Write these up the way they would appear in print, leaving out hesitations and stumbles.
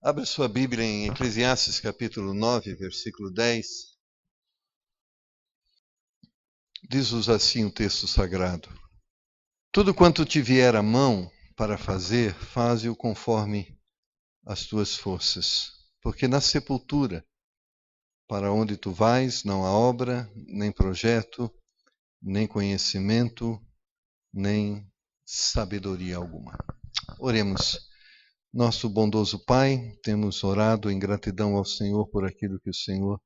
Abra sua Bíblia em Eclesiastes capítulo 9, versículo 10. Diz-nos assim o texto sagrado: Tudo quanto te vier à mão para fazer, faze-o conforme as tuas forças. Porque na sepultura, para onde tu vais, não há obra, nem projeto, nem conhecimento, nem sabedoria alguma. Oremos. Nosso bondoso Pai, temos orado em gratidão ao Senhor por aquilo que o Senhor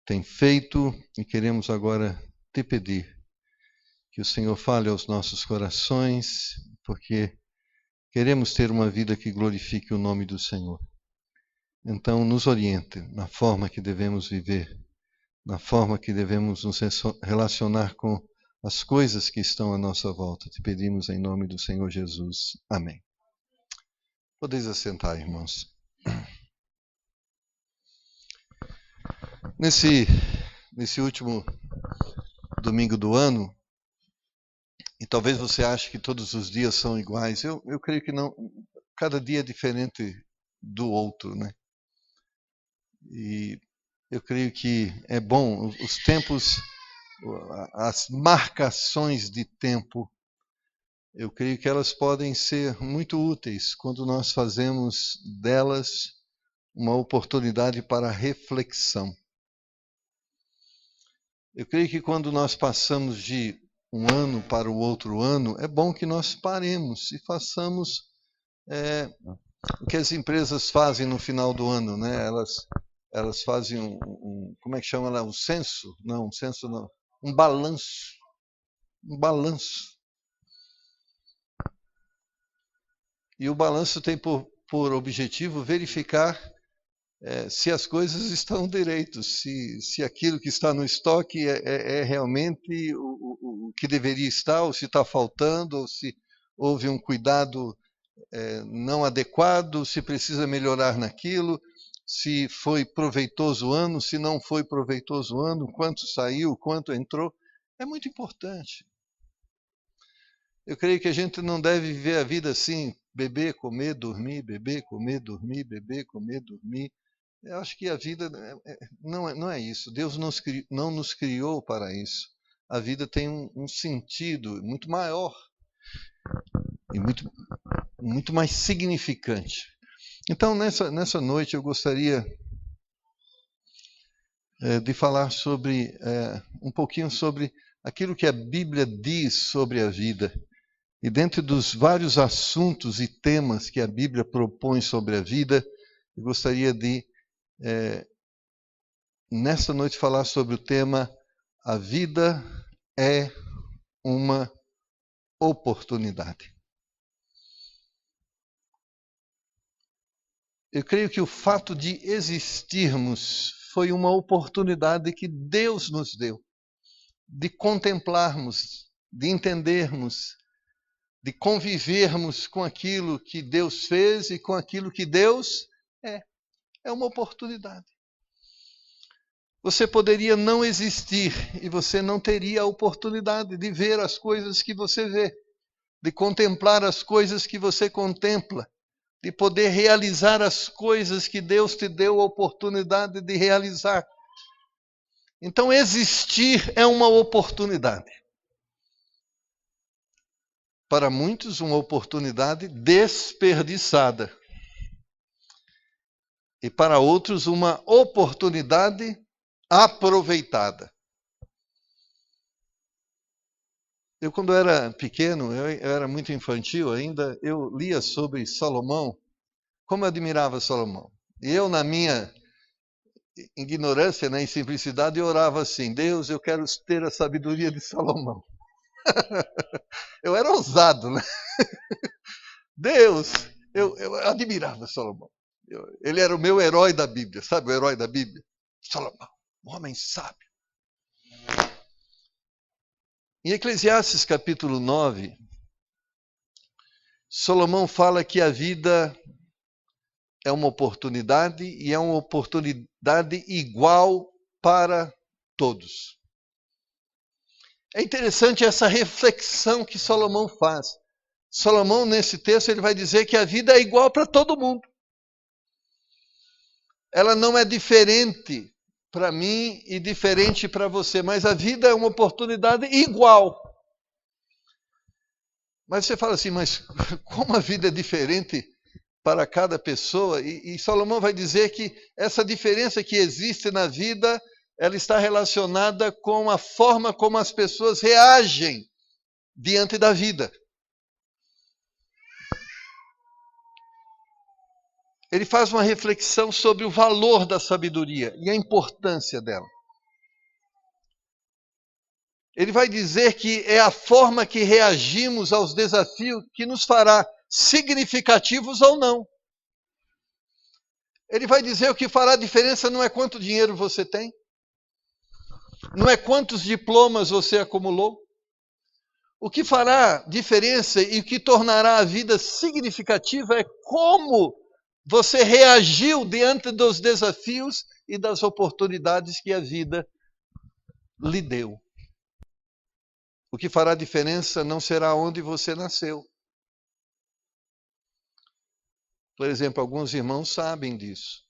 tem feito e queremos agora te pedir que o Senhor fale aos nossos corações, porque queremos ter uma vida que glorifique o nome do Senhor. Então, nos oriente na forma que devemos viver, na forma que devemos nos relacionar com as coisas que estão à nossa volta. Te pedimos em nome do Senhor Jesus. Amém. Podeis assentar, irmãos. Nesse último domingo do ano, e talvez você ache que todos os dias são iguais, eu creio que não. Cada dia é diferente do outro, né? E eu creio que é bom, os tempos, as marcações de tempo, eu creio que elas podem ser muito úteis quando nós fazemos delas uma oportunidade para reflexão. Eu creio que quando nós passamos de um ano para o outro ano, é bom que nós paremos e façamos o que as empresas fazem no final do ano, né? Elas fazem como é que chama lá? Um censo? Não, um censo não. Um balanço. Um balanço. E o balanço tem por objetivo verificar se as coisas estão direito, se aquilo que está no estoque é realmente o que deveria estar, ou se está faltando, ou se houve um cuidado não adequado, se precisa melhorar naquilo, se foi proveitoso o ano, se não foi proveitoso o ano, quanto saiu, quanto entrou. É muito importante. Eu creio que a gente não deve viver a vida assim, beber, comer, dormir, beber, comer, dormir, beber, comer, dormir. Eu acho que a vida não é isso. Deus não nos criou para isso. A vida tem um sentido muito maior e muito mais significante. Então, nessa noite, eu gostaria de falar sobre um pouquinho sobre aquilo que a Bíblia diz sobre a vida. E dentro dos vários assuntos e temas que a Bíblia propõe sobre a vida, eu gostaria de, nessa noite, falar sobre o tema A Vida é uma Oportunidade. Eu creio que o fato de existirmos foi uma oportunidade que Deus nos deu, de contemplarmos, de entendermos, de convivermos com aquilo que Deus fez e com aquilo que Deus é. É uma oportunidade. Você poderia não existir e você não teria a oportunidade de ver as coisas que você vê, de contemplar as coisas que você contempla, de poder realizar as coisas que Deus te deu a oportunidade de realizar. Então, existir é uma oportunidade. Para muitos, uma oportunidade desperdiçada. E para outros, uma oportunidade aproveitada. Eu, quando era pequeno, eu era muito infantil ainda, eu lia sobre Salomão, como eu admirava Salomão. E eu, na minha ignorância, né, em simplicidade, eu orava assim: Deus, eu quero ter a sabedoria de Salomão. Eu era ousado, né? Deus, eu admirava Salomão. Ele era o meu herói da Bíblia, sabe o herói da Bíblia? Salomão, um homem sábio. Em Eclesiastes capítulo 9, Salomão fala que a vida é uma oportunidade e é uma oportunidade igual para todos. É interessante essa reflexão que Salomão faz. Salomão, nesse texto, ele vai dizer que a vida é igual para todo mundo. ela não é diferente para mim e diferente para você, mas a vida é uma oportunidade igual. Mas você fala assim, mas como a vida é diferente para cada pessoa? E Salomão vai dizer que essa diferença que existe na vida, ela está relacionada com a forma como as pessoas reagem diante da vida. Ele faz uma reflexão sobre o valor da sabedoria e a importância dela. Ele vai dizer que é a forma que reagimos aos desafios que nos fará significativos ou não. Ele vai dizer o que fará diferença não é quanto dinheiro você tem, não é quantos diplomas você acumulou. O que fará diferença e o que tornará a vida significativa é como você reagiu diante dos desafios e das oportunidades que a vida lhe deu. O que fará diferença não será onde você nasceu. Por exemplo, alguns irmãos sabem disso.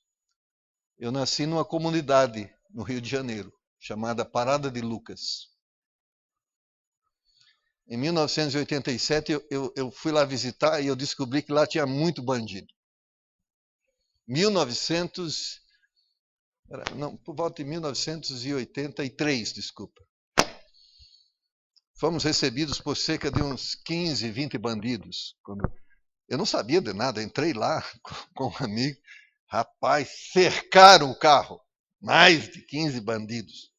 Eu nasci numa comunidade no Rio de Janeiro, chamada Parada de Lucas. Em 1987, eu fui lá visitar e eu descobri que lá tinha muito bandido. Por volta de 1983, desculpa. Fomos recebidos por cerca de uns 15, 20 bandidos. Eu não sabia de nada, entrei lá com um amigo. Rapaz, cercaram o carro. Mais de 15 bandidos.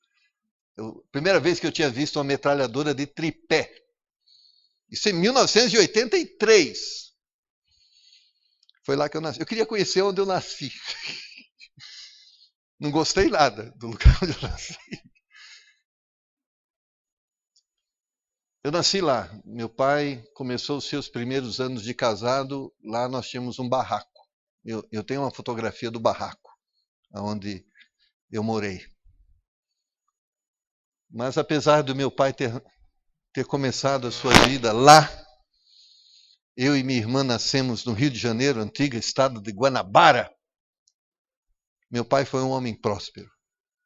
Primeira vez que eu tinha visto uma metralhadora de tripé. Isso em 1983. Foi lá que eu nasci. Eu queria conhecer onde eu nasci. Não gostei nada do lugar onde eu nasci. Eu nasci lá. Meu pai começou os seus primeiros anos de casado. Lá nós tínhamos um barraco. Eu tenho uma fotografia do barraco, onde eu morei. Mas apesar do meu pai ter começado a sua vida lá, eu e minha irmã nascemos no Rio de Janeiro, antigo estado de Guanabara. Meu pai foi um homem próspero,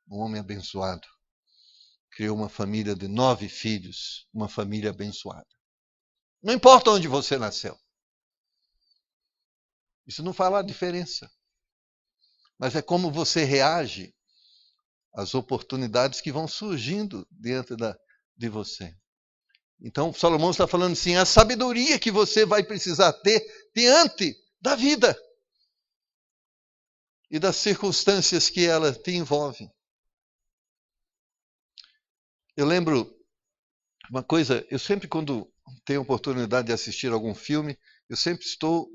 um homem abençoado. Criou uma família de 9 filhos, uma família abençoada. Não importa onde você nasceu. Isso não faz a diferença. Mas é como você reage às oportunidades que vão surgindo dentro de você. Então, Salomão está falando assim, a sabedoria que você vai precisar ter diante da vida e das circunstâncias que ela te envolve. Eu lembro uma coisa, eu sempre quando tenho oportunidade de assistir algum filme, eu sempre estou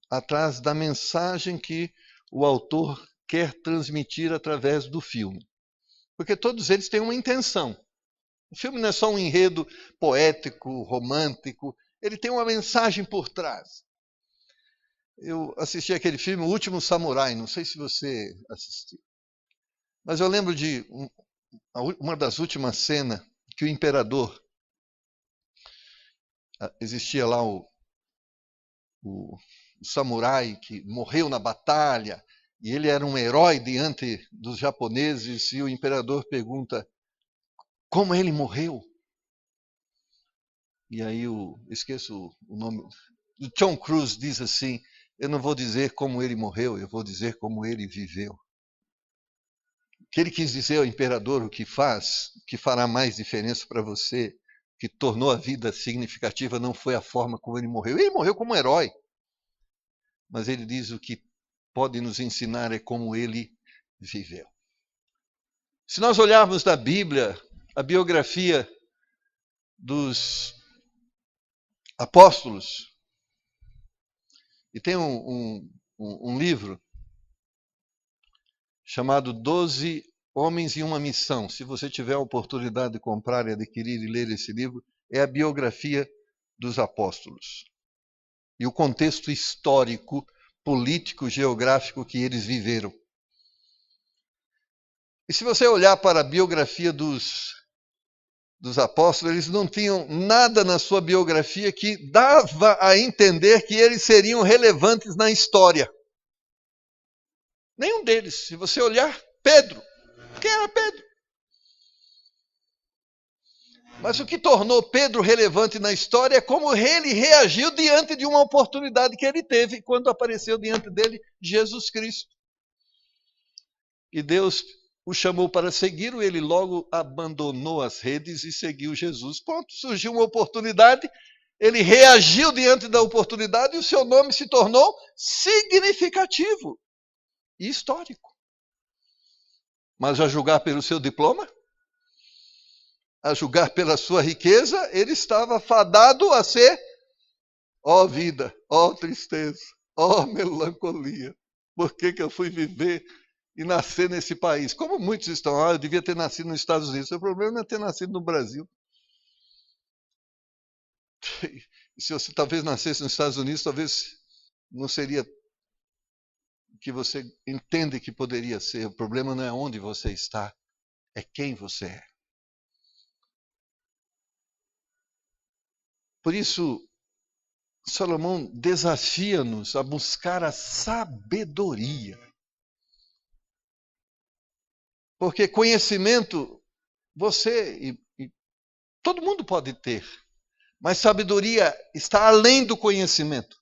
atrás da mensagem que o autor quer transmitir através do filme. Porque todos eles têm uma intenção. O filme não é só um enredo poético, romântico, ele tem uma mensagem por trás. Eu assisti aquele filme O Último Samurai, não sei se você assistiu. Mas eu lembro de uma das últimas cenas que o imperador, existia lá o samurai que morreu na batalha, e ele era um herói diante dos japoneses, e o imperador pergunta, como ele morreu? E aí esqueço o nome, o Tom Cruise diz assim, eu não vou dizer como ele morreu, eu vou dizer como ele viveu. O que ele quis dizer ao imperador, o que fará mais diferença para você, que tornou a vida significativa, não foi a forma como ele morreu. Ele morreu como um herói. Mas ele diz o que pode nos ensinar é como ele viveu. Se nós olharmos na Bíblia, a biografia dos apóstolos, e tem um livro chamado 12 Homens e uma Missão. Se você tiver a oportunidade de comprar e adquirir e ler esse livro, é a biografia dos apóstolos. E o contexto histórico, político, geográfico que eles viveram. E se você olhar para a biografia dos apóstolos, eles não tinham nada na sua biografia que dava a entender que eles seriam relevantes na história. Nenhum deles. Se você olhar, Pedro. Quem era Pedro? Mas o que tornou Pedro relevante na história é como ele reagiu diante de uma oportunidade que ele teve quando apareceu diante dele Jesus Cristo. E Deus o chamou para segui-lo, ele logo abandonou as redes e seguiu Jesus. Pronto, surgiu uma oportunidade, ele reagiu diante da oportunidade e o seu nome se tornou significativo e histórico. Mas a julgar pelo seu diploma, a julgar pela sua riqueza, ele estava fadado a ser, ó vida, ó tristeza, ó melancolia. Por que eu fui viver e nascer nesse país? Como muitos estão, eu devia ter nascido nos Estados Unidos. O problema não é ter nascido no Brasil. E se você talvez nascesse nos Estados Unidos, talvez não seria o que você entende que poderia ser. O problema não é onde você está, é quem você é. Por isso, Salomão desafia-nos a buscar a sabedoria. Porque conhecimento, você e todo mundo pode ter. Mas sabedoria está além do conhecimento.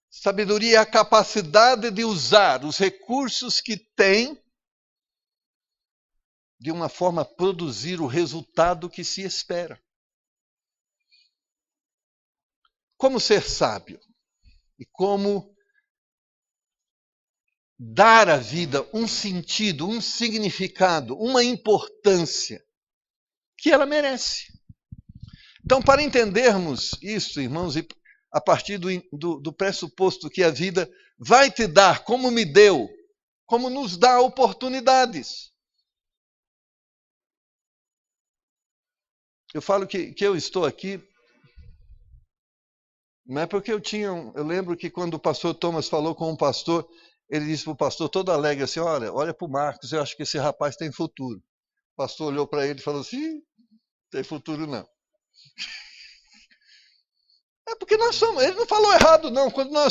Sabedoria é a capacidade de usar os recursos que tem de uma forma a produzir o resultado que se espera. Como ser sábio e como dar à vida um sentido, um significado, uma importância que ela merece. Então, para entendermos isso, irmãos, e a partir do pressuposto que a vida vai te dar, como me deu, como nos dá oportunidades. Eu falo que eu estou aqui, não é porque eu lembro que quando o pastor Thomas falou com um pastor, ele disse para o pastor todo alegre assim, olha para o Marcos, eu acho que esse rapaz tem futuro. O pastor olhou para ele e falou assim, tem futuro não. É porque nós somos, ele não falou errado não, quando a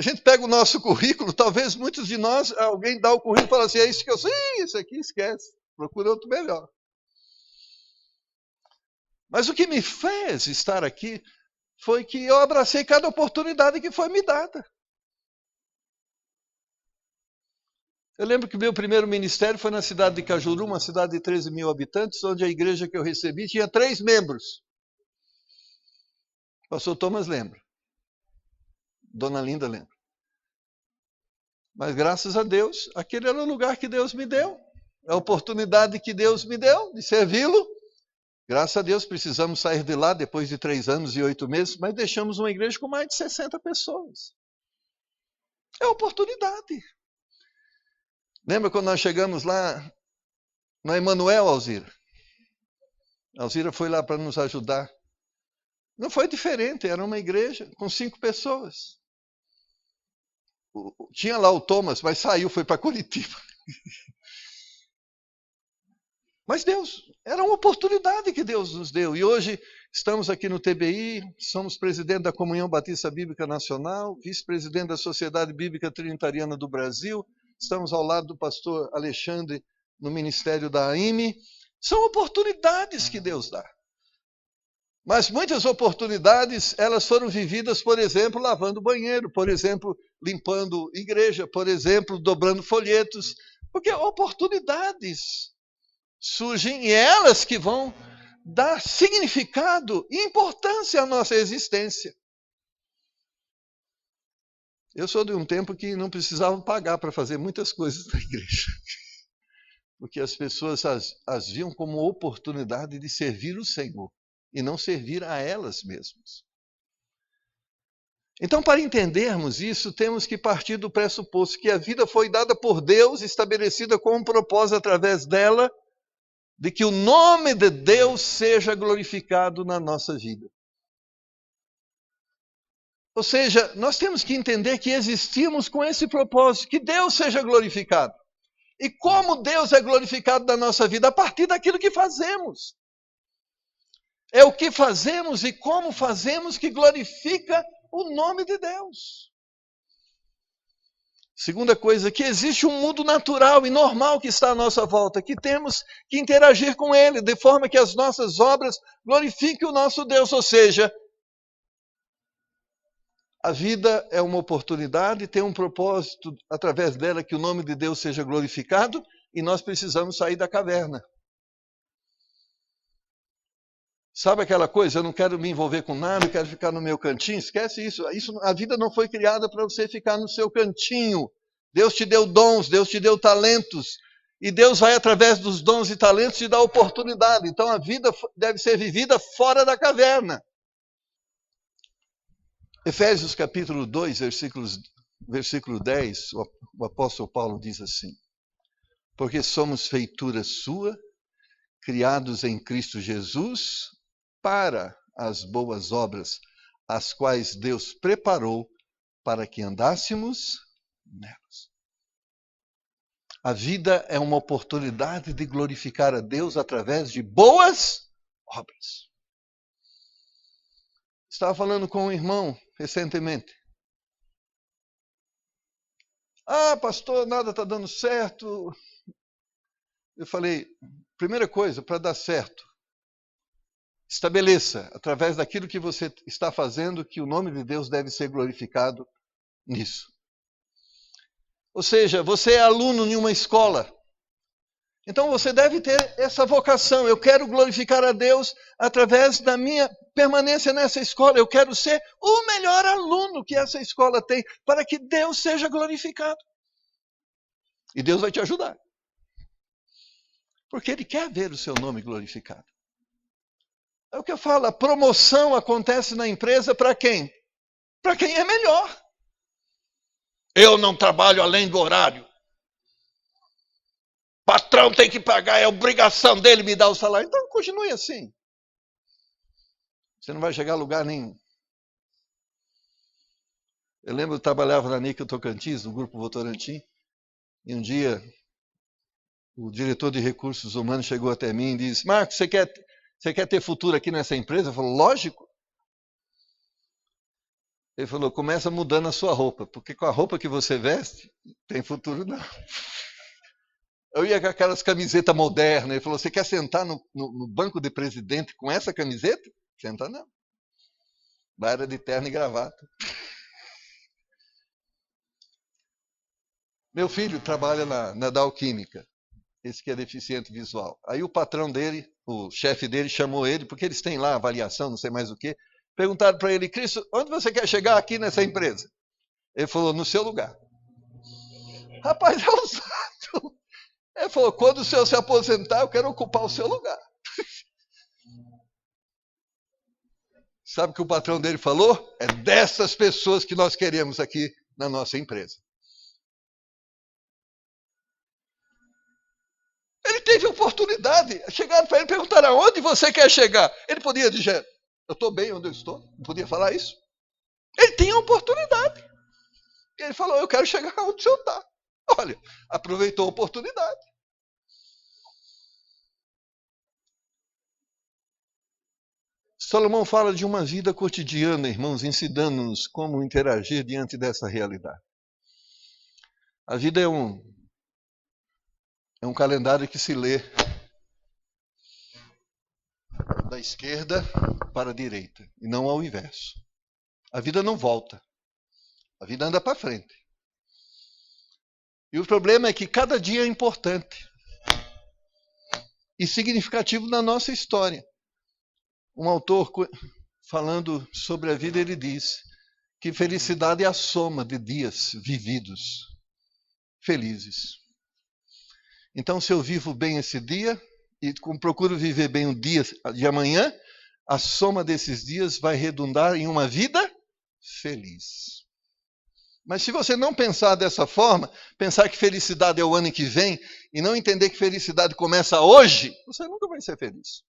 gente pega o nosso currículo, talvez muitos de nós, alguém dá o currículo e fala assim, é isso que eu sei, isso aqui esquece, procura outro melhor. Mas o que me fez estar aqui foi que eu abracei cada oportunidade que foi me dada. Eu lembro que o meu primeiro ministério foi na cidade de Cajuru, uma cidade de 13 mil habitantes, onde a igreja que eu recebi tinha 3 membros. O pastor Thomas lembra. Dona Linda lembra. Mas graças a Deus, aquele era o lugar que Deus me deu. A oportunidade que Deus me deu de servi-lo. Graças a Deus precisamos sair de lá depois de 3 anos e 8 meses, mas deixamos uma igreja com mais de 60 pessoas. É oportunidade. Lembra quando nós chegamos lá na Emanuel, Alzira? A Alzira foi lá para nos ajudar. Não foi diferente, era uma igreja com 5 pessoas. Tinha lá o Thomas, mas saiu, foi para Curitiba. Mas Deus, era uma oportunidade que Deus nos deu. E hoje estamos aqui no TBI, somos presidente da Comunhão Batista Bíblica Nacional, vice-presidente da Sociedade Bíblica Trinitariana do Brasil, estamos ao lado do pastor Alexandre no ministério da AIME. São oportunidades que Deus dá. Mas muitas oportunidades, elas foram vividas, por exemplo, lavando banheiro, por exemplo, limpando igreja, por exemplo, dobrando folhetos, porque oportunidades surgem e elas que vão dar significado e importância à nossa existência. Eu sou de um tempo que não precisavam pagar para fazer muitas coisas na igreja, porque as pessoas as viam como oportunidade de servir o Senhor e não servir a elas mesmas. Então, para entendermos isso, temos que partir do pressuposto que a vida foi dada por Deus, estabelecida com um propósito através dela, de que o nome de Deus seja glorificado na nossa vida. Ou seja, nós temos que entender que existimos com esse propósito, que Deus seja glorificado. E como Deus é glorificado na nossa vida? A partir daquilo que fazemos. É o que fazemos e como fazemos que glorifica o nome de Deus. Segunda coisa, que existe um mundo natural e normal que está à nossa volta, que temos que interagir com ele, de forma que as nossas obras glorifiquem o nosso Deus. Ou seja, a vida é uma oportunidade, tem um propósito através dela que o nome de Deus seja glorificado, e nós precisamos sair da caverna. Sabe aquela coisa, eu não quero me envolver com nada, eu quero ficar no meu cantinho? Esquece isso. A vida não foi criada para você ficar no seu cantinho. Deus te deu dons, Deus te deu talentos. E Deus vai, através dos dons e talentos, te dar oportunidade. Então a vida deve ser vivida fora da caverna. Efésios capítulo 2, versículo 10, o apóstolo Paulo diz assim: porque somos feitura sua, criados em Cristo Jesus, para as boas obras, as quais Deus preparou para que andássemos nelas. A vida é uma oportunidade de glorificar a Deus através de boas obras. Estava falando com um irmão recentemente. Ah, pastor, nada está dando certo. Eu falei, primeira coisa, para dar certo, estabeleça, através daquilo que você está fazendo, que o nome de Deus deve ser glorificado nisso. Ou seja, você é aluno em uma escola. Então você deve ter essa vocação. Eu quero glorificar a Deus através da minha permanência nessa escola. Eu quero ser o melhor aluno que essa escola tem, para que Deus seja glorificado. E Deus vai te ajudar. Porque Ele quer ver o seu nome glorificado. É o que eu falo, a promoção acontece na empresa para quem? Para quem é melhor. Eu não trabalho além do horário. Patrão tem que pagar, é obrigação dele me dar o salário. Então continue assim. Você não vai chegar a lugar nenhum. Eu lembro que eu trabalhava na Níquel Tocantins, no Grupo Votorantim, e um dia o diretor de recursos humanos chegou até mim e disse: Marcos, você quer ter futuro aqui nessa empresa? Eu falei, lógico. Ele falou, começa mudando a sua roupa, porque com a roupa que você veste, tem futuro não. Eu ia com aquelas camisetas modernas. Ele falou, você quer sentar no banco de presidente com essa camiseta? Senta não. Lá era de terno e gravata. Meu filho trabalha na Dow Química, esse que é deficiente visual. Aí o patrão dele, o chefe dele, chamou ele, porque eles têm lá avaliação, não sei mais o quê. Perguntaram para ele, Cristo, onde você quer chegar aqui nessa empresa? Ele falou, no seu lugar. Rapaz, é ousado. Ele falou, quando o senhor se aposentar, eu quero ocupar o seu lugar. Sabe o que o patrão dele falou? É dessas pessoas que nós queremos aqui na nossa empresa. Ele teve oportunidade. Chegaram para ele e perguntaram, aonde você quer chegar? Ele podia dizer, eu estou bem onde eu estou. Não podia falar isso. Ele tinha oportunidade. E ele falou, eu quero chegar onde o senhor está. Olha, aproveitou a oportunidade. Salomão fala de uma vida cotidiana, irmãos, ensinando-nos como interagir diante dessa realidade. A vida é um calendário que se lê da esquerda para a direita, e não ao inverso. A vida não volta. A vida anda para frente. E o problema é que cada dia é importante e significativo na nossa história. Um autor, falando sobre a vida, ele diz que felicidade é a soma de dias vividos felizes. Então, se eu vivo bem esse dia e procuro viver bem o dia de amanhã, a soma desses dias vai redundar em uma vida feliz. Mas se você não pensar dessa forma, pensar que felicidade é o ano que vem, e não entender que felicidade começa hoje, você nunca vai ser feliz.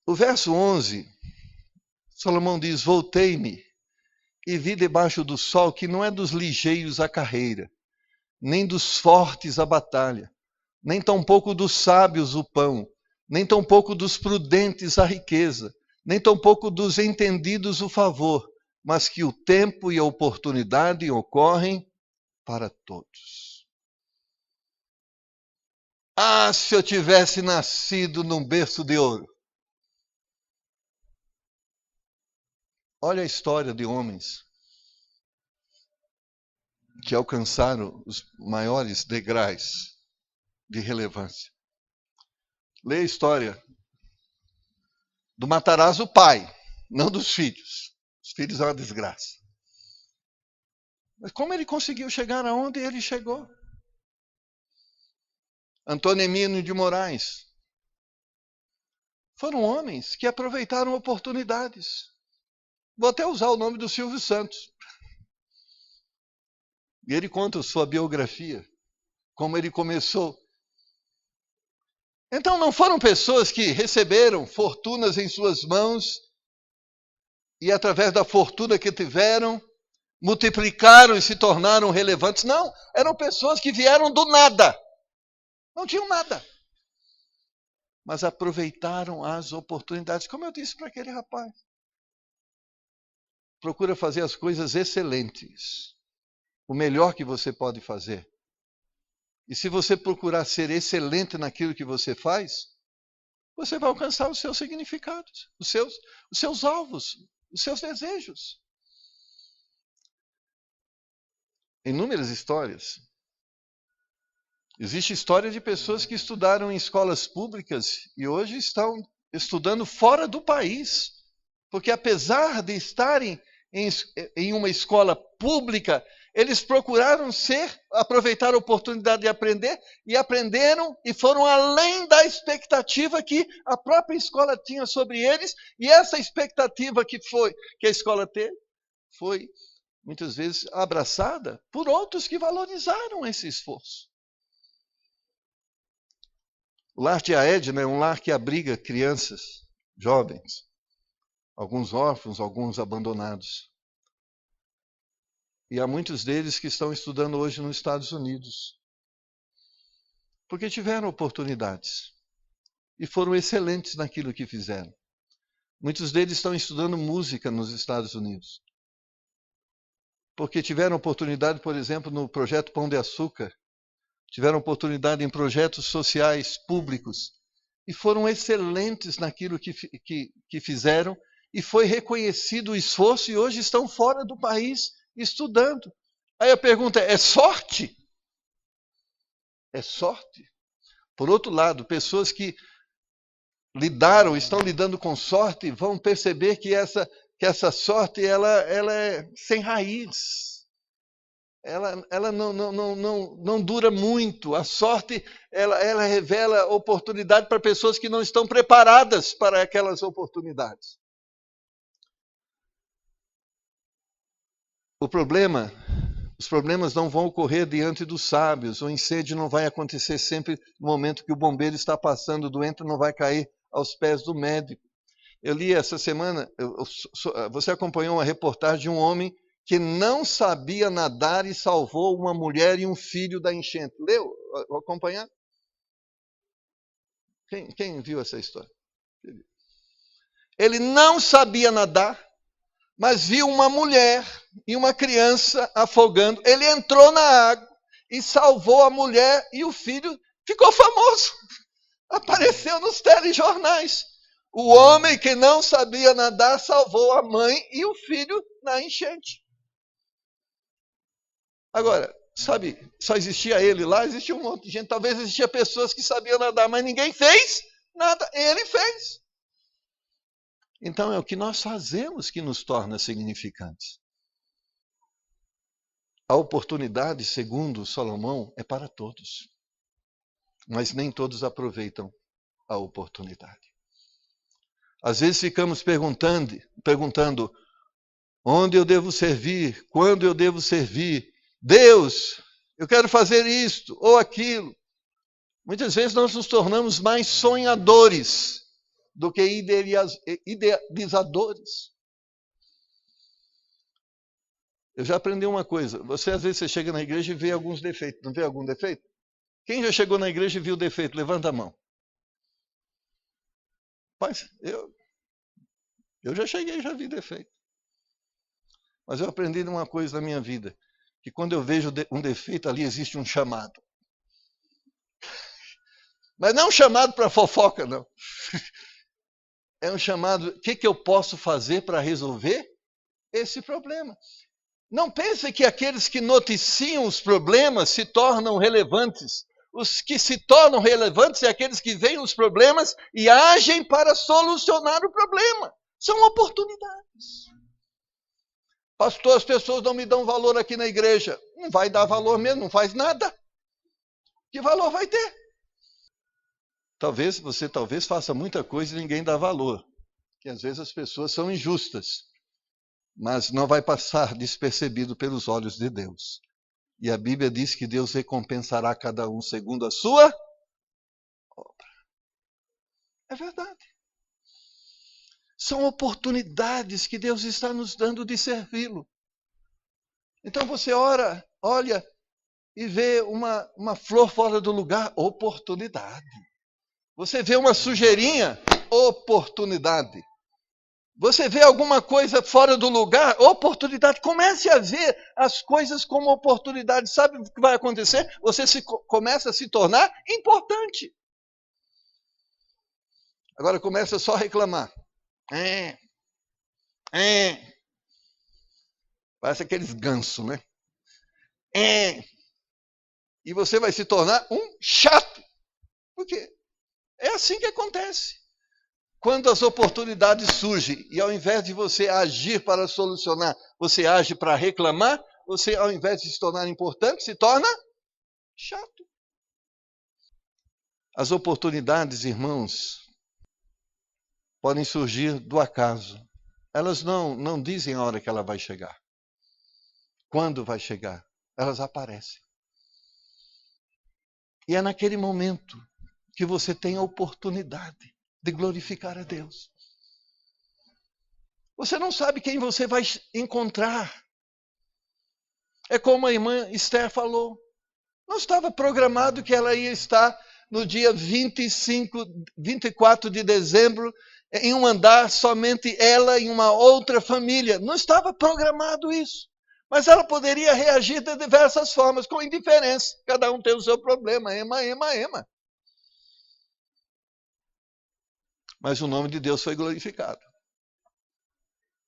O verso 11, Salomão diz, voltei-me e vi debaixo do sol que não é dos ligeiros a carreira, nem dos fortes a batalha, nem tampouco dos sábios o pão, nem tampouco dos prudentes a riqueza, nem tampouco dos entendidos o favor, mas que o tempo e a oportunidade ocorrem para todos. Ah, se eu tivesse nascido num berço de ouro. Olha a história de homens que alcançaram os maiores degraus de relevância. Leia a história do Matarazzo pai, não dos filhos. Os filhos é uma desgraça. Mas como ele conseguiu chegar aonde ele chegou? Antônio Emílio de Moraes. Foram homens que aproveitaram oportunidades. Vou até usar o nome do Silvio Santos. E ele conta sua biografia, como ele começou. Então não foram pessoas que receberam fortunas em suas mãos e através da fortuna que tiveram, multiplicaram e se tornaram relevantes. Não, eram pessoas que vieram do nada. Não tinham nada. Mas aproveitaram as oportunidades. Como eu disse para aquele rapaz. Procura fazer as coisas excelentes. O melhor que você pode fazer. E se você procurar ser excelente naquilo que você faz, você vai alcançar os seus significados, os seus alvos, os seus desejos. Inúmeras histórias. Existe história de pessoas que estudaram em escolas públicas e hoje estão estudando fora do país. Porque apesar de estarem em uma escola pública, eles procuraram aproveitar a oportunidade de aprender, e aprenderam e foram além da expectativa que a própria escola tinha sobre eles, e essa expectativa que a escola teve, foi muitas vezes abraçada por outros que valorizaram esse esforço. O lar Tia Edna é um lar que abriga crianças, jovens, alguns órfãos, alguns abandonados. E há muitos deles que estão estudando hoje nos Estados Unidos. Porque tiveram oportunidades. E foram excelentes naquilo que fizeram. Muitos deles estão estudando música nos Estados Unidos. Porque tiveram oportunidade, por exemplo, no projeto Pão de Açúcar. Tiveram oportunidade em projetos sociais públicos. E foram excelentes naquilo que fizeram. E foi reconhecido o esforço e hoje estão fora do país estudando. Aí a pergunta é sorte? É sorte? Por outro lado, pessoas que estão lidando com sorte, vão perceber que essa sorte ela é sem raiz. Ela não dura muito. A sorte ela revela oportunidade para pessoas que não estão preparadas para aquelas oportunidades. Os problemas não vão ocorrer diante dos sábios. O incêndio não vai acontecer sempre no momento que o bombeiro está passando. O doente não vai cair aos pés do médico. Eu li essa semana, você acompanhou uma reportagem de um homem que não sabia nadar e salvou uma mulher e um filho da enchente. Leu? Acompanhar? Quem viu essa história? Ele não sabia nadar, mas viu uma mulher e uma criança afogando. Ele entrou na água e salvou a mulher e o filho. Ficou famoso. Apareceu nos telejornais. O homem que não sabia nadar salvou a mãe e o filho na enchente. Agora, sabe, só existia ele lá, existia um monte de gente. Talvez existia pessoas que sabiam nadar, mas ninguém fez nada. Ele fez. Então é o que nós fazemos que nos torna significantes. A oportunidade, segundo Salomão, é para todos. Mas nem todos aproveitam a oportunidade. Às vezes ficamos perguntando onde eu devo servir, quando eu devo servir. Deus, eu quero fazer isto ou aquilo. Muitas vezes nós nos tornamos mais sonhadores do que idealizadores. Eu já aprendi uma coisa. Às vezes você chega na igreja e vê alguns defeitos. Não vê algum defeito? Quem já chegou na igreja e viu defeito? Levanta a mão. Mas eu já cheguei e já vi defeito. Mas eu aprendi uma coisa na minha vida, que quando eu vejo um defeito ali, existe um chamado. Mas não é um chamado para fofoca, não. É um chamado, o que eu posso fazer para resolver esse problema? Não pense que aqueles que noticiam os problemas se tornam relevantes. Os que se tornam relevantes são aqueles que veem os problemas e agem para solucionar o problema. São oportunidades. Pastor, as pessoas não me dão valor aqui na igreja. Não vai dar valor mesmo, não faz nada. Que valor vai ter? Você faça muita coisa e ninguém dá valor. Que às vezes as pessoas são injustas. Mas não vai passar despercebido pelos olhos de Deus. E a Bíblia diz que Deus recompensará cada um segundo a sua obra. É verdade. São oportunidades que Deus está nos dando de servi-lo. Então você olha e vê uma flor fora do lugar, oportunidade. Você vê uma sujeirinha, oportunidade. Você vê alguma coisa fora do lugar, oportunidade. Comece a ver as coisas como oportunidade. Sabe o que vai acontecer? Você começa a se tornar importante. Agora começa só a reclamar. Parece aqueles gansos, né? E você vai se tornar um chato. Por quê? É assim que acontece. Quando as oportunidades surgem e ao invés de você agir para solucionar, você age para reclamar, você ao invés de se tornar importante, se torna chato. As oportunidades, irmãos, podem surgir do acaso. Elas não dizem a hora que ela vai chegar. Quando vai chegar, elas aparecem. E é naquele momento que você tem a oportunidade de glorificar a Deus. Você não sabe quem você vai encontrar. É como a irmã Esther falou. Não estava programado que ela ia estar no dia 24 de dezembro, em um andar, somente ela e uma outra família. Não estava programado isso. Mas ela poderia reagir de diversas formas, com indiferença. Cada um tem o seu problema. Ema. Mas o nome de Deus foi glorificado.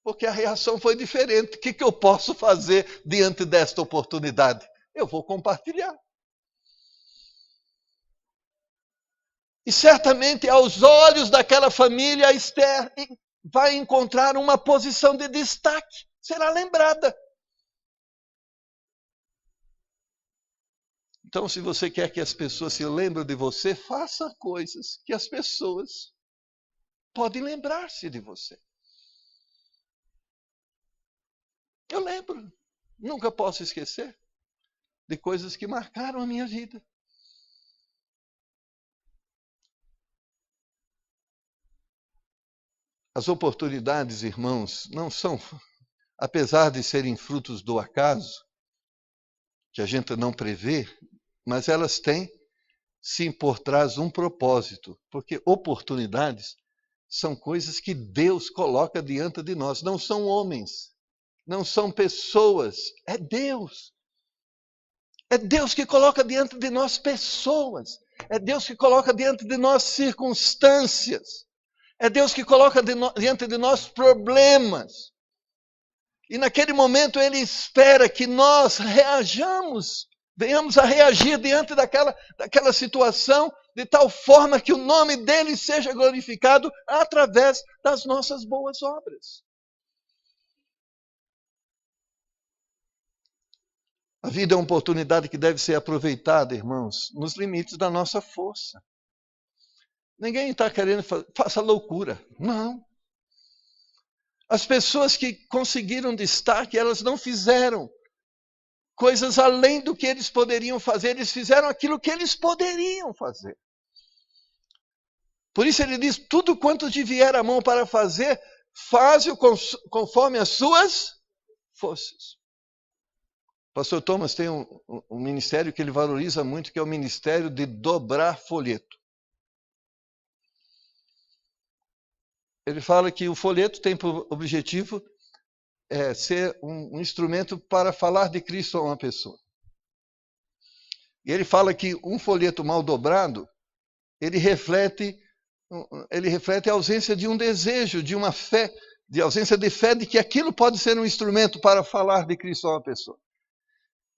Porque a reação foi diferente. O que eu posso fazer diante desta oportunidade? Eu vou compartilhar. E certamente, aos olhos daquela família, a Esther vai encontrar uma posição de destaque. Será lembrada. Então, se você quer que as pessoas se lembrem de você, faça coisas que as pessoas podem lembrar-se de você. Eu lembro, nunca posso esquecer de coisas que marcaram a minha vida. As oportunidades, irmãos, não são, apesar de serem frutos do acaso, que a gente não prevê, mas elas têm, sim, por trás um propósito, porque oportunidades são coisas que Deus coloca diante de nós, não são homens, não são pessoas, é Deus. É Deus que coloca diante de nós pessoas, é Deus que coloca diante de nós circunstâncias, é Deus que coloca diante de nós problemas. E naquele momento Ele espera que nós reajamos, venhamos a reagir diante daquela situação, de tal forma que o nome dEle seja glorificado através das nossas boas obras. A vida é uma oportunidade que deve ser aproveitada, irmãos, nos limites da nossa força. Ninguém está querendo faça loucura. Não. As pessoas que conseguiram destaque, elas não fizeram coisas além do que eles poderiam fazer. Eles fizeram aquilo que eles poderiam fazer. Por isso ele diz, tudo quanto te vier a mão para fazer, faz-o conforme as suas forças. O pastor Thomas tem um ministério que ele valoriza muito, que é o ministério de dobrar folheto. Ele fala que o folheto tem por objetivo ser um instrumento para falar de Cristo a uma pessoa. E ele fala que um folheto mal dobrado, ele reflete a ausência de um desejo, de uma fé, de ausência de fé de que aquilo pode ser um instrumento para falar de Cristo a uma pessoa.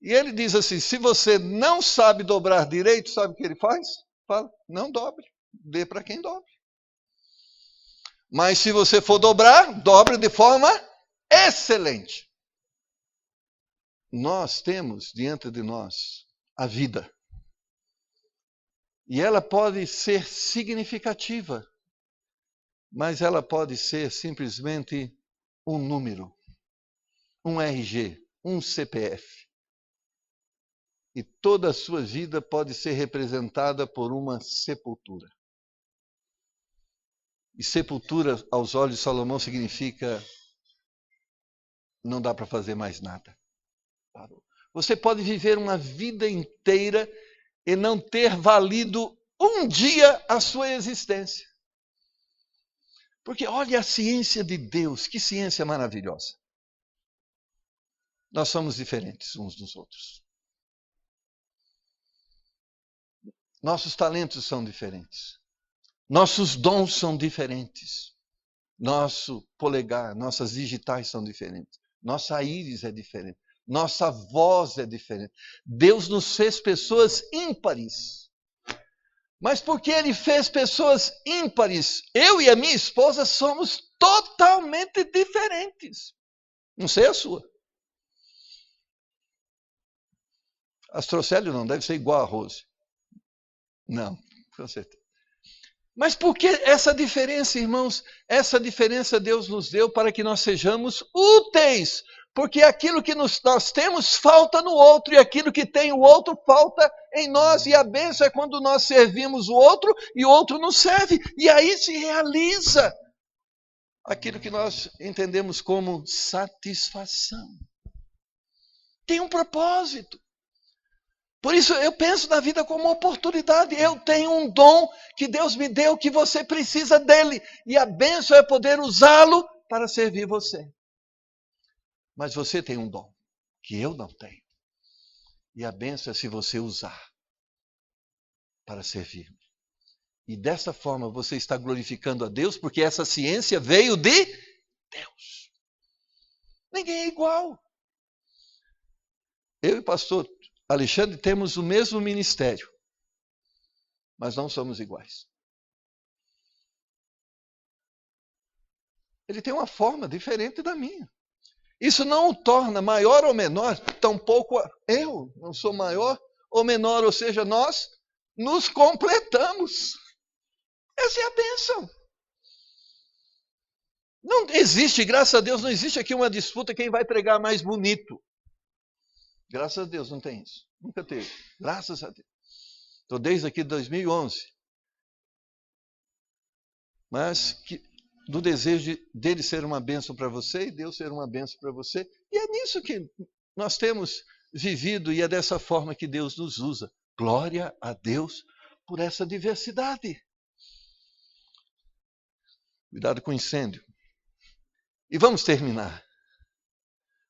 E ele diz assim, se você não sabe dobrar direito, sabe o que ele faz? Fala, não dobre, dê para quem dobre. Mas se você for dobrar, dobre de forma excelente. Nós temos diante de nós a vida. E ela pode ser significativa, mas ela pode ser simplesmente um número, um RG, um CPF. E toda a sua vida pode ser representada por uma sepultura. E sepultura, aos olhos de Salomão, significa não dá para fazer mais nada. Parou. Você pode viver uma vida inteira e não ter valido um dia a sua existência. Porque olha a ciência de Deus, que ciência maravilhosa. Nós somos diferentes uns dos outros. Nossos talentos são diferentes. Nossos dons são diferentes. Nosso polegar, nossas digitais são diferentes. Nossa íris é diferente. Nossa voz é diferente. Deus nos fez pessoas ímpares. Mas porque Ele fez pessoas ímpares, eu e a minha esposa somos totalmente diferentes. Não sei a sua. Astrocélio não deve ser igual a Rose. Não, com certeza. Mas por que essa diferença, irmãos? Essa diferença Deus nos deu para que nós sejamos úteis. Porque aquilo que nós temos falta no outro, e aquilo que tem o outro falta em nós. E a bênção é quando nós servimos o outro e o outro nos serve. E aí se realiza aquilo que nós entendemos como satisfação. Tem um propósito. Por isso eu penso na vida como uma oportunidade. Eu tenho um dom que Deus me deu, que você precisa dele. E a bênção é poder usá-lo para servir você. Mas você tem um dom que eu não tenho. E a bênção é se você usar para servir-me. E dessa forma você está glorificando a Deus, porque essa ciência veio de Deus. Ninguém é igual. Eu e o pastor Alexandre temos o mesmo ministério, mas não somos iguais. Ele tem uma forma diferente da minha. Isso não o torna maior ou menor, tampouco eu não sou maior ou menor, ou seja, nós nos completamos. Essa é a bênção. Não existe, graças a Deus, não existe aqui uma disputa quem vai pregar mais bonito. Graças a Deus não tem isso. Nunca teve. Graças a Deus. Estou desde aqui de 2011. Mas do desejo dele ser uma bênção para você e Deus ser uma bênção para você. E é nisso que nós temos vivido e é dessa forma que Deus nos usa. Glória a Deus por essa diversidade. Cuidado com o incêndio. E vamos terminar.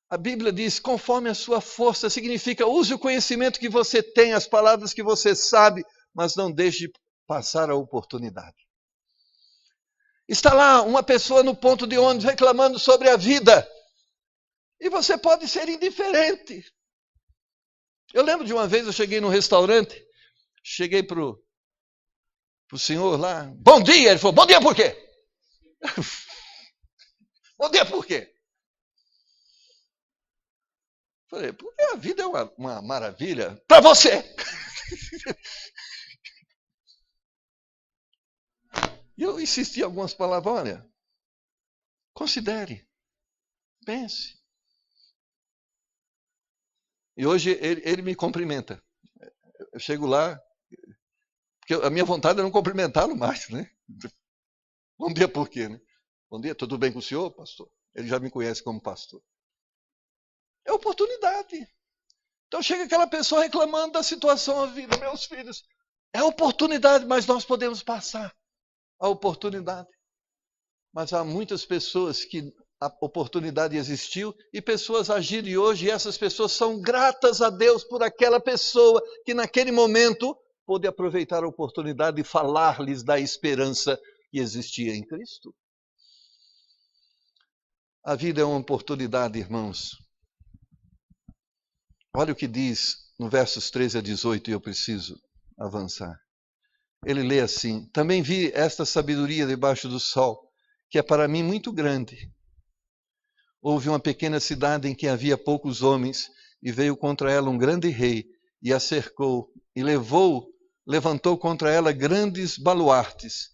A Bíblia diz, conforme a sua força, significa use o conhecimento que você tem, as palavras que você sabe, mas não deixe passar a oportunidade. Está lá uma pessoa no ponto de ônibus reclamando sobre a vida. E você pode ser indiferente. Eu lembro de uma vez, eu cheguei num restaurante, cheguei para o senhor lá, bom dia, ele falou, bom dia por quê? Bom dia por quê? Falei, porque a vida é uma maravilha para você. E eu insisti em algumas palavras, olha, considere, pense. E hoje ele me cumprimenta. Eu chego lá, porque a minha vontade é não cumprimentá-lo mais, né? Bom dia por quê, né? Bom dia, tudo bem com o senhor, pastor? Ele já me conhece como pastor. É oportunidade. Então chega aquela pessoa reclamando da situação da vida, meus filhos. É oportunidade, mas nós podemos passar a oportunidade. Mas há muitas pessoas que a oportunidade existiu e pessoas agiram, e hoje essas pessoas são gratas a Deus por aquela pessoa que naquele momento pôde aproveitar a oportunidade de falar-lhes da esperança que existia em Cristo. A vida é uma oportunidade, irmãos. Olha o que diz no versos 13 a 18, e eu preciso avançar. Ele lê assim: também vi esta sabedoria debaixo do sol, que é para mim muito grande. Houve uma pequena cidade em que havia poucos homens, e veio contra ela um grande rei, e a cercou, e levantou contra ela grandes baluartes.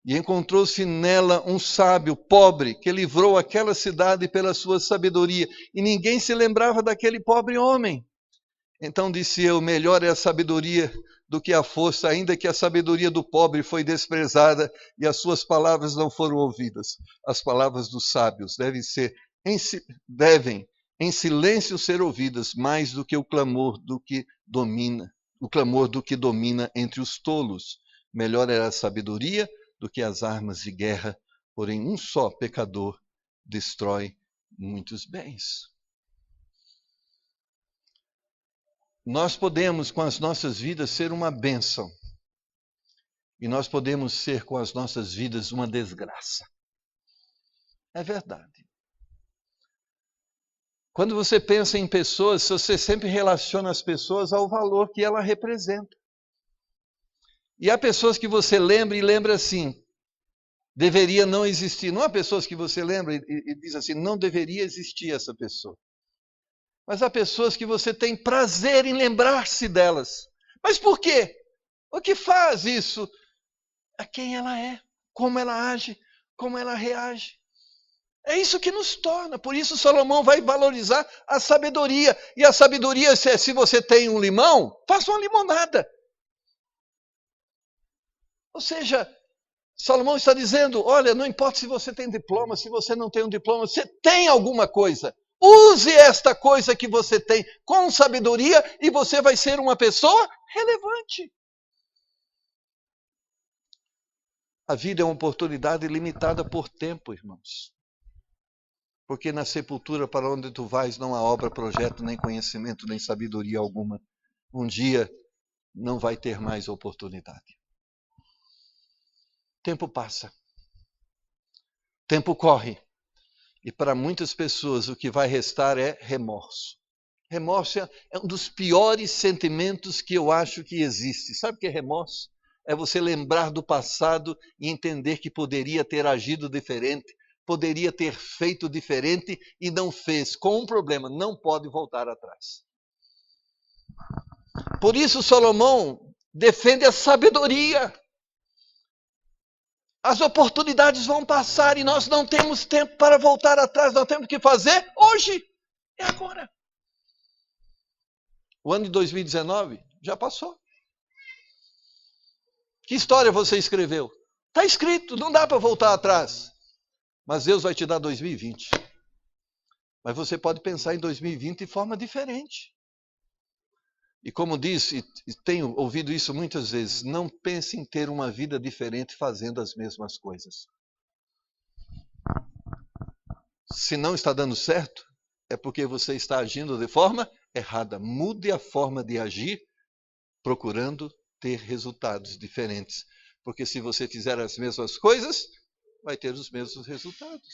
E encontrou-se nela um sábio, pobre, que livrou aquela cidade pela sua sabedoria, e ninguém se lembrava daquele pobre homem. Então disse eu: melhor é a sabedoria do que a força, ainda que a sabedoria do pobre foi desprezada, e as suas palavras não foram ouvidas. As palavras dos sábios devem em silêncio ser ouvidas, mais do que o clamor do que domina entre os tolos. Melhor é a sabedoria do que as armas de guerra, porém um só pecador destrói muitos bens. Nós podemos, com as nossas vidas, ser uma bênção. E nós podemos ser, com as nossas vidas, uma desgraça. É verdade. Quando você pensa em pessoas, você sempre relaciona as pessoas ao valor que ela representa. E há pessoas que você lembra e lembra assim: deveria não existir. Não há pessoas que você lembra e diz assim: não deveria existir essa pessoa. Mas há pessoas que você tem prazer em lembrar-se delas. Mas por quê? O que faz isso? A quem ela é, como ela age, como ela reage. É isso que nos torna. Por isso Salomão vai valorizar a sabedoria. E a sabedoria, se você tem um limão, faça uma limonada. Ou seja, Salomão está dizendo: olha, não importa se você tem diploma, se você não tem um diploma, você tem alguma coisa. Use esta coisa que você tem com sabedoria e você vai ser uma pessoa relevante. A vida é uma oportunidade limitada por tempo, irmãos. Porque na sepultura para onde tu vais não há obra, projeto, nem conhecimento, nem sabedoria alguma. Um dia não vai ter mais oportunidade. Tempo passa. Tempo corre. E para muitas pessoas o que vai restar é remorso. Remorso é um dos piores sentimentos que eu acho que existe. Sabe o que é remorso? É você lembrar do passado e entender que poderia ter agido diferente, poderia ter feito diferente e não fez. Com um problema: não pode voltar atrás. Por isso Salomão defende a sabedoria. As oportunidades vão passar e nós não temos tempo para voltar atrás. Nós temos que fazer hoje. É agora. O ano de 2019 já passou. Que história você escreveu? Está escrito, não dá para voltar atrás. Mas Deus vai te dar 2020. Mas você pode pensar em 2020 de forma diferente. E como disse, e tenho ouvido isso muitas vezes, não pense em ter uma vida diferente fazendo as mesmas coisas. Se não está dando certo, é porque você está agindo de forma errada. Mude a forma de agir, procurando ter resultados diferentes. Porque se você fizer as mesmas coisas, vai ter os mesmos resultados.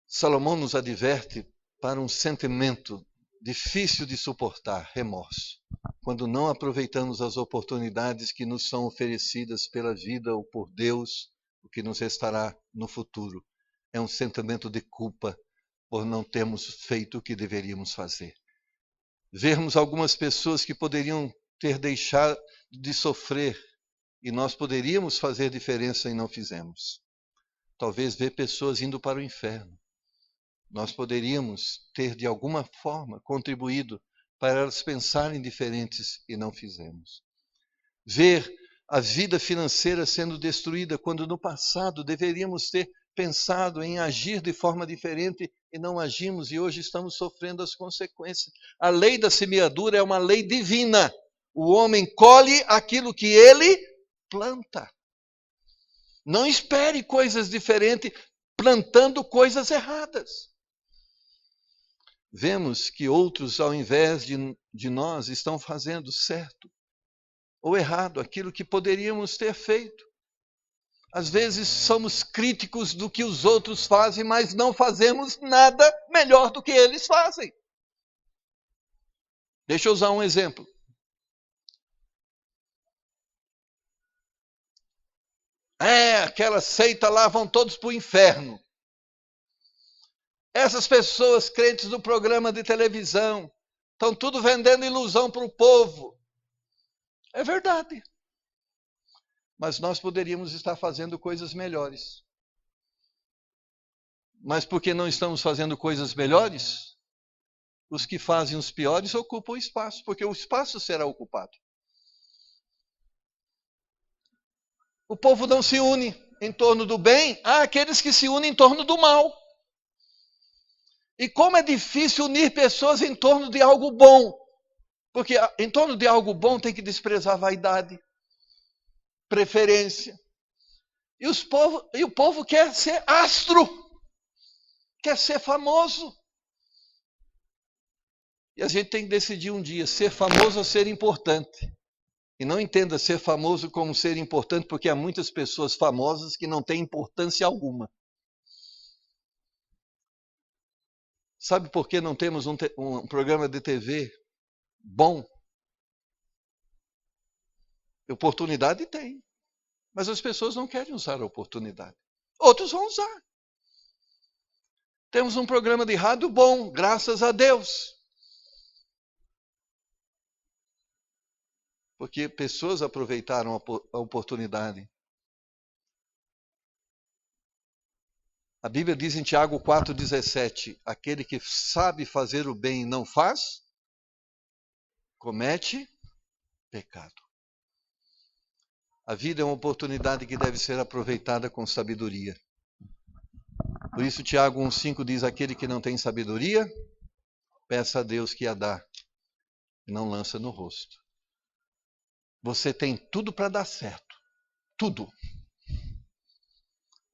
Salomão nos adverte para um sentimento difícil de suportar: remorso. Quando não aproveitamos as oportunidades que nos são oferecidas pela vida ou por Deus, o que nos restará no futuro. É um sentimento de culpa por não termos feito o que deveríamos fazer. Vermos algumas pessoas que poderiam ter deixado de sofrer e nós poderíamos fazer diferença e não fizemos. Talvez ver pessoas indo para o inferno. Nós poderíamos ter de alguma forma contribuído para elas pensarem diferentes e não fizemos. Ver a vida financeira sendo destruída quando no passado deveríamos ter pensado em agir de forma diferente e não agimos e hoje estamos sofrendo as consequências. A lei da semeadura é uma lei divina. O homem colhe aquilo que ele planta. Não espere coisas diferentes, plantando coisas erradas. Vemos que outros, ao invés de nós, estão fazendo certo ou errado, aquilo que poderíamos ter feito. Às vezes somos críticos do que os outros fazem, mas não fazemos nada melhor do que eles fazem. Deixa eu usar um exemplo. Aquela seita lá, vão todos para o inferno. Essas pessoas crentes do programa de televisão estão tudo vendendo ilusão para o povo. É verdade. Mas nós poderíamos estar fazendo coisas melhores. Mas porque não estamos fazendo coisas melhores, os que fazem os piores ocupam o espaço, porque o espaço será ocupado. O povo não se une em torno do bem, há aqueles que se unem em torno do mal. E como é difícil unir pessoas em torno de algo bom. Porque em torno de algo bom tem que desprezar vaidade, preferência. E o povo quer ser astro, quer ser famoso. E a gente tem que decidir um dia, ser famoso ou ser importante. E não entenda ser famoso como ser importante, porque há muitas pessoas famosas que não têm importância alguma. Sabe por que não temos um programa de TV bom? Oportunidade tem, mas as pessoas não querem usar a oportunidade. Outros vão usar. Temos um programa de rádio bom, graças a Deus. Porque pessoas aproveitaram a oportunidade. A Bíblia diz em Tiago 4,17, aquele que sabe fazer o bem e não faz, comete pecado. A vida é uma oportunidade que deve ser aproveitada com sabedoria. Por isso Tiago 1,5 diz, aquele que não tem sabedoria, peça a Deus que a dá, e não lança no rosto. Você tem tudo para dar certo. Tudo.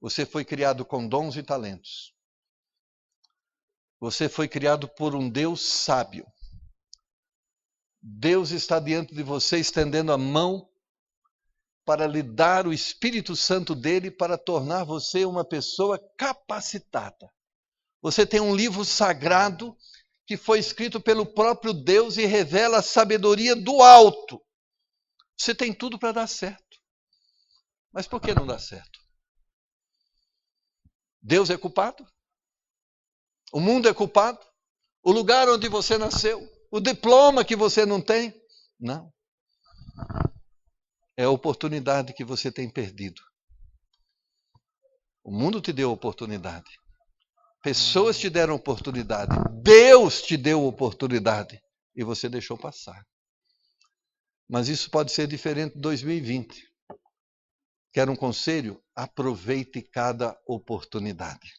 Você foi criado com dons e talentos. Você foi criado por um Deus sábio. Deus está diante de você estendendo a mão para lhe dar o Espírito Santo dele para tornar você uma pessoa capacitada. Você tem um livro sagrado que foi escrito pelo próprio Deus e revela a sabedoria do alto. Você tem tudo para dar certo. Mas por que não dá certo? Deus é culpado? O mundo é culpado? O lugar onde você nasceu? O diploma que você não tem? Não. É a oportunidade que você tem perdido. O mundo te deu oportunidade. Pessoas te deram oportunidade. Deus te deu oportunidade. E você deixou passar. Mas isso pode ser diferente em 2020. Quer um conselho? Aproveite cada oportunidade.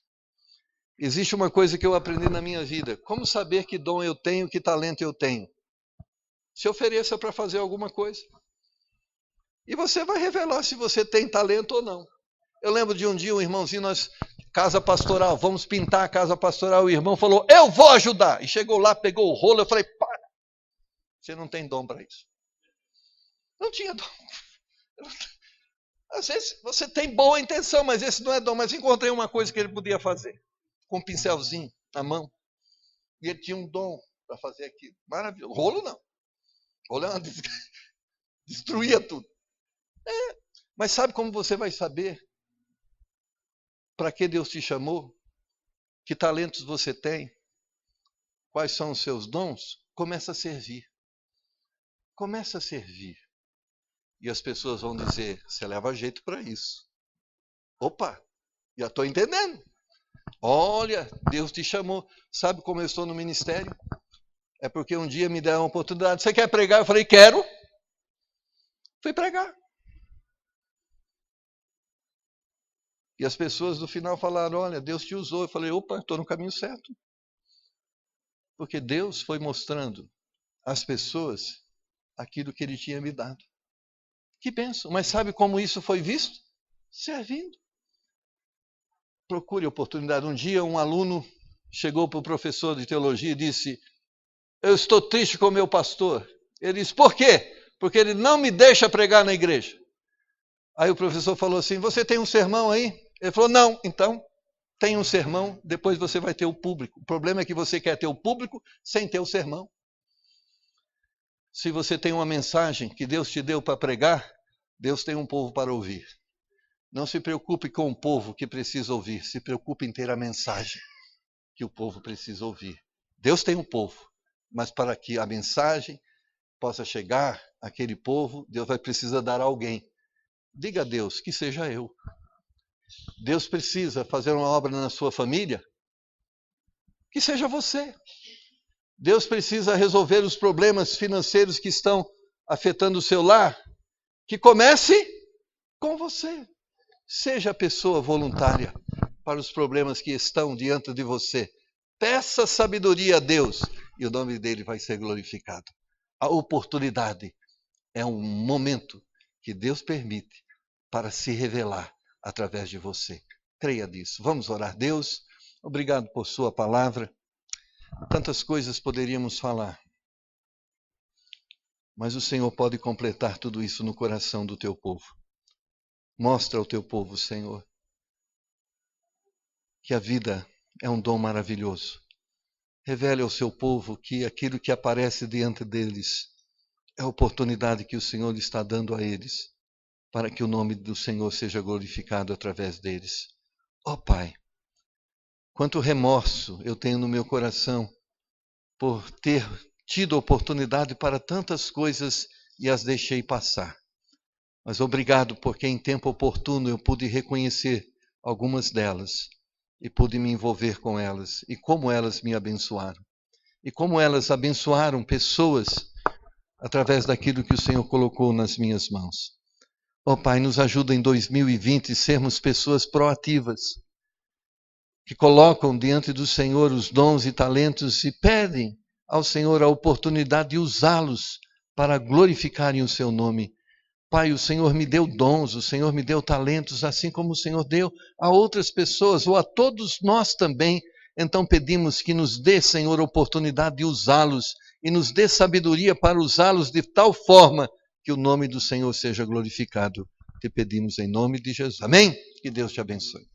Existe uma coisa que eu aprendi na minha vida. Como saber que dom eu tenho, que talento eu tenho? Se ofereça para fazer alguma coisa. E você vai revelar se você tem talento ou não. Eu lembro de um dia um irmãozinho, casa pastoral, vamos pintar a casa pastoral. O irmão falou, eu vou ajudar. E chegou lá, pegou o rolo, eu falei, para. Você não tem dom para isso. Não tinha dom. Às vezes você tem boa intenção, mas esse não é dom. Mas encontrei uma coisa que ele podia fazer. Com um pincelzinho na mão. E ele tinha um dom para fazer aquilo. Maravilhoso. Rolo não. Rolo é uma destruía tudo. Mas sabe como você vai saber para que Deus te chamou? Que talentos você tem? Quais são os seus dons? Começa a servir. Começa a servir. E as pessoas vão dizer, você leva jeito para isso. Opa, já estou entendendo. Olha, Deus te chamou. Sabe como eu estou no ministério? É porque um dia me deram uma oportunidade. Você quer pregar? Eu falei, quero. Fui pregar. E as pessoas no final falaram, olha, Deus te usou. Eu falei, opa, estou no caminho certo. Porque Deus foi mostrando às pessoas aquilo que Ele tinha me dado. Que bênção. Mas sabe como isso foi visto? Servindo. procure oportunidade. Um dia um aluno chegou para o professor de teologia e disse: eu estou triste com o meu pastor. Ele disse: por quê? Porque ele não me deixa pregar na igreja. Aí o professor falou assim: você tem um sermão aí? Ele falou: não. Então, tem um sermão, depois você vai ter o público. O problema é que você quer ter o público sem ter o sermão. Se você tem uma mensagem que Deus te deu para pregar, Deus tem um povo para ouvir. Não se preocupe com o povo que precisa ouvir, se preocupe em ter a mensagem que o povo precisa ouvir. Deus tem um povo, mas para que a mensagem possa chegar àquele povo, Deus vai precisar dar a alguém. Diga a Deus que seja eu. Deus precisa fazer uma obra na sua família, que seja você. Deus precisa resolver os problemas financeiros que estão afetando o seu lar, que comece com você. Seja a pessoa voluntária para os problemas que estão diante de você. Peça sabedoria a Deus e o nome dele vai ser glorificado. A oportunidade é um momento que Deus permite para se revelar através de você. Creia nisso. Vamos orar. Deus, obrigado por sua palavra. Tantas coisas poderíamos falar, mas o Senhor pode completar tudo isso no coração do teu povo. Mostra ao teu povo, Senhor, que a vida é um dom maravilhoso. Revele ao seu povo que aquilo que aparece diante deles é a oportunidade que o Senhor está dando a eles, para que o nome do Senhor seja glorificado através deles. Ó Pai, quanto remorso eu tenho no meu coração por ter tido oportunidade para tantas coisas e as deixei passar. Mas obrigado porque em tempo oportuno eu pude reconhecer algumas delas e pude me envolver com elas e como elas me abençoaram. E como elas abençoaram pessoas através daquilo que o Senhor colocou nas minhas mãos. Ó Pai, nos ajuda em 2020 sermos pessoas proativas, que colocam diante do Senhor os dons e talentos e pedem ao Senhor a oportunidade de usá-los para glorificarem o seu nome. Pai, o Senhor me deu dons, o Senhor me deu talentos, assim como o Senhor deu a outras pessoas, ou a todos nós também. Então pedimos que nos dê, Senhor, a oportunidade de usá-los e nos dê sabedoria para usá-los de tal forma que o nome do Senhor seja glorificado. Te pedimos em nome de Jesus. Amém? Que Deus te abençoe.